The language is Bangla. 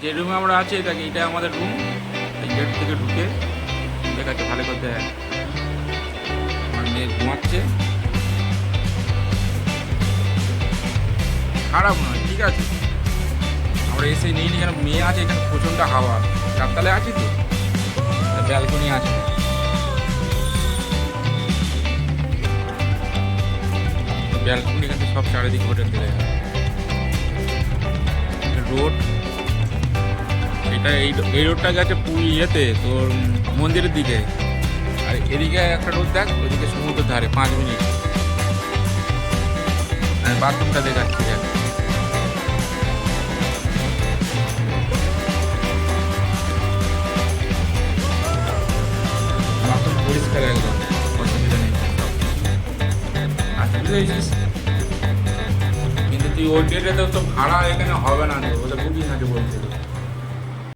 যে রুমে আমরা আছি এটা আমাদের রুম। এই গেট থেকে ঢুকে দেখাচ্ছে ভালো করতে। আমার মেয়ে ঘুমাচ্ছে, খারাপ নয়, ঠিক আছে। আমরা এসে নিয়ে কেন, মেয়ে আছে এখানে, প্রচণ্ড হাওয়া, চারতলায় আছি তো, ব্যালকনি আছে। ব্যালকনি এখান থেকে সব চারিদিকে হোটেল দেখা যায়। রোড এটা, এই রোডটা গেছে ইয়েতে তোর মন্দিরের দিকে। আর এদিকে একটা রোড দেখ, ওইদিকে সমুদ্রের ধারে 5 মিনিট। আমি বাথরুমটা দেখাচ্ছি, দেখ। বাথরুম পরিষ্কার একদম, অসুবিধা নেই। আচ্ছা, বুঝতে পেরেছিস? কিন্তু তুই ওই ডেটে তো ভাড়া এখানে হবে না, ওদের